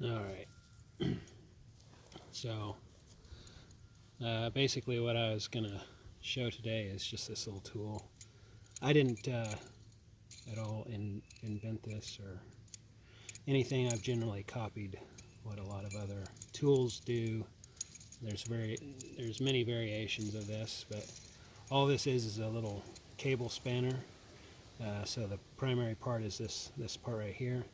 Alright, so basically what I was going to show today is just this little tool. I didn't at all invent this or anything. I've generally copied what a lot of other tools do. There's many variations of this, but all this is a little cable spanner. So the primary part is this part right here,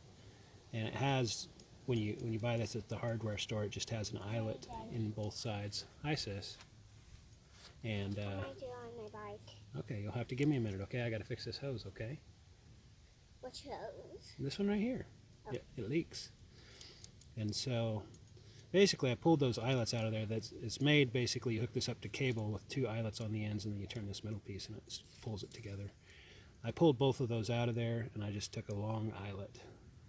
and it has, when you buy this at the hardware store, it just has an eyelet in both sides. Hi, sis. And What do I do on my bike? okay, you'll have to give me a minute. Okay, I got to fix this hose. Okay, Which hose? this one right here. Oh. It leaks, and so basically I pulled those eyelets out of there. It's made basically, you hook this up to cable with two eyelets on the ends, and then you turn this middle piece and it pulls it together. I pulled both of those out of there, and I just took a long eyelet,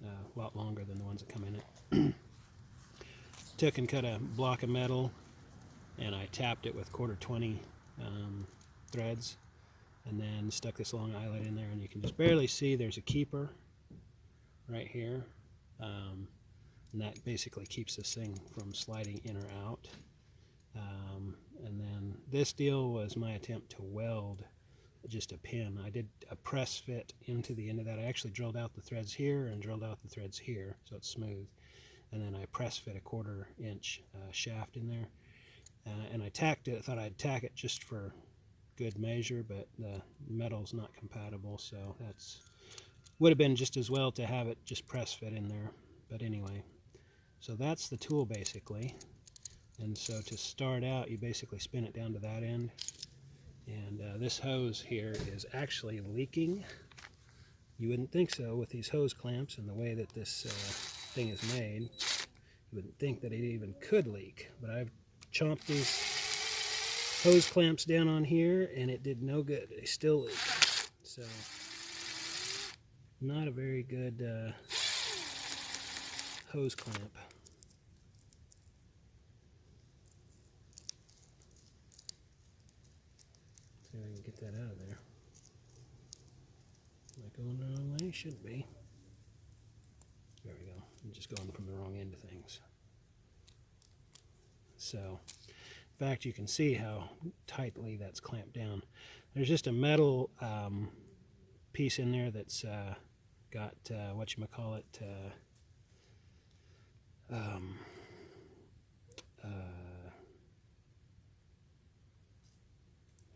a lot longer than the ones that come in it. Took and cut a block of metal, and I tapped it with 1/4 20 threads, and then stuck this long eyelet in there, and you can just barely see there's a keeper right here, and that basically keeps this thing from sliding in or out. And then this deal was my attempt to weld just a pin. I did a press fit into the end of that. I actually drilled out the threads here and drilled out the threads here so it's smooth, and then I press fit a 1/4 inch shaft in there, and I tacked it. I thought I'd tack it just for good measure, but the metal's not compatible, so that's would have been just as well to have it just press fit in there. But anyway, so that's the tool basically. And so to start out, you basically spin it down to that end, and this hose here is actually leaking. You wouldn't think so with these hose clamps and the way that this thing is made. You wouldn't think that it even could leak, but I've chomped these hose clamps down on here and it did no good. They still leak. So not a very good hose clamp. See if I can get that out of there. Am I going the wrong way? Should be. There we go. I'm just going from the wrong end of things. So, in fact, you can see how tightly that's clamped down. There's just a metal piece in there that's got whatchamacallit, I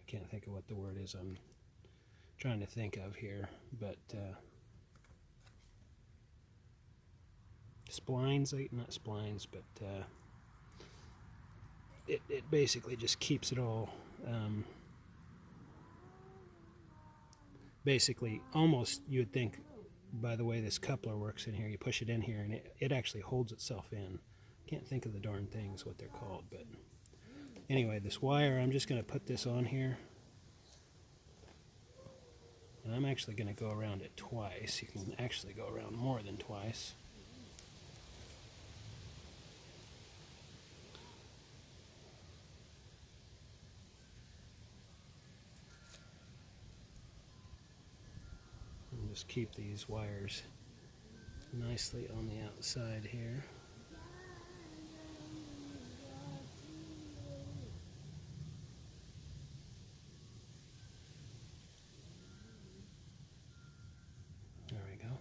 can't think of what the word is I'm trying to think of here, but splines, not splines, but it basically just keeps it all basically almost, you would think by the way this coupler works in here, you push it in here and it actually holds itself in. Can't think of the darn things what they're called, but anyway, this wire, I'm just going to put this on here, and I'm actually going to go around it twice. You can actually go around more than twice. And just keep these wires nicely on the outside here. There we go.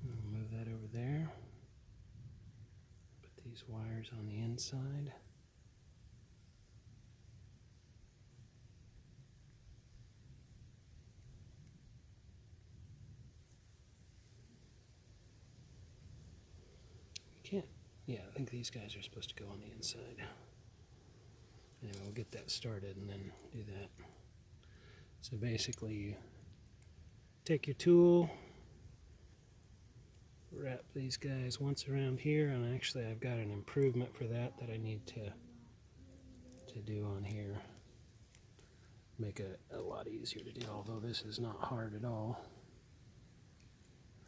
We'll move that over there. Put these wires on the inside. Can't, yeah, I think these guys are supposed to go on the inside. Anyway, we'll get that started and then do that. So basically, you take your tool, wrap these guys once around here, and actually I've got an improvement for that I need to do on here. Make it a lot easier to do, although this is not hard at all.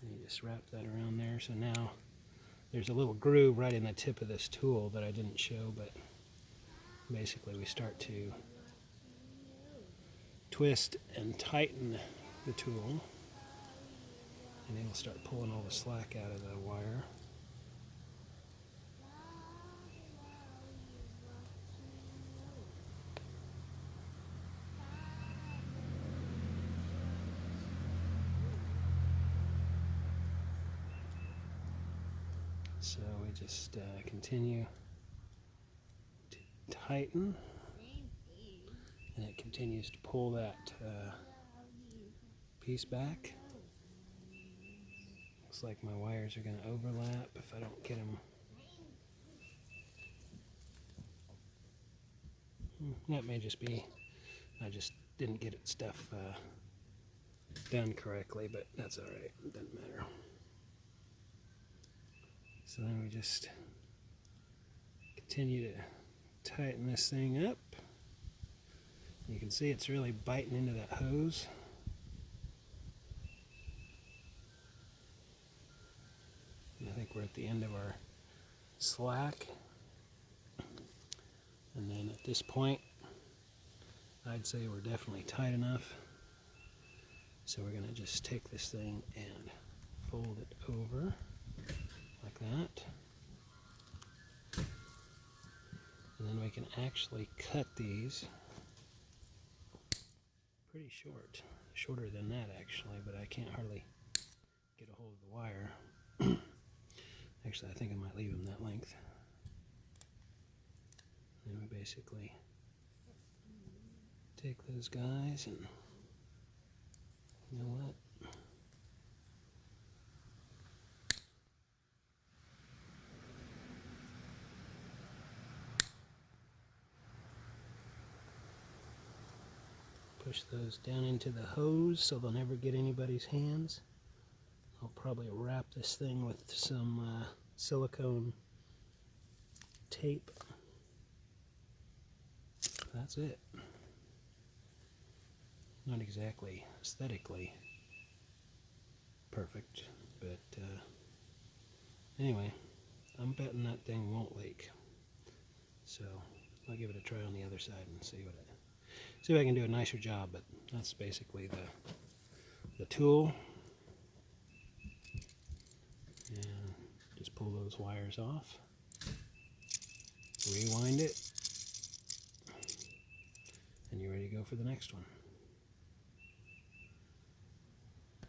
And you just wrap that around there, so now there's a little groove right in the tip of this tool that I didn't show, but basically we start to twist and tighten the tool. and it'll start pulling all the slack out of the wire. So we just continue to tighten, and it continues to pull that piece back. Looks like my wires are going to overlap if I don't get them. That may just be I just didn't get it stuff done correctly, but that's alright, it doesn't matter. So then we just continue to tighten this thing up. You can see it's really biting into that hose. And I think we're at the end of our slack. And then at this point, I'd say we're definitely tight enough. So we're going to just take this thing and fold it over like that. And then we can actually cut these pretty short. Shorter than that actually, but I can't hardly get a hold of the wire. Actually, I think I might leave them that length. And we basically take those guys and, you know what? Push those down into the hose so they'll never get anybody's hands. I'll probably wrap this thing with some silicone tape. That's it. Not exactly aesthetically perfect, but anyway, I'm betting that thing won't leak. So I'll give it a try on the other side and see if I can do a nicer job. But that's basically the tool. And just pull those wires off, rewind it, and you're ready to go for the next one.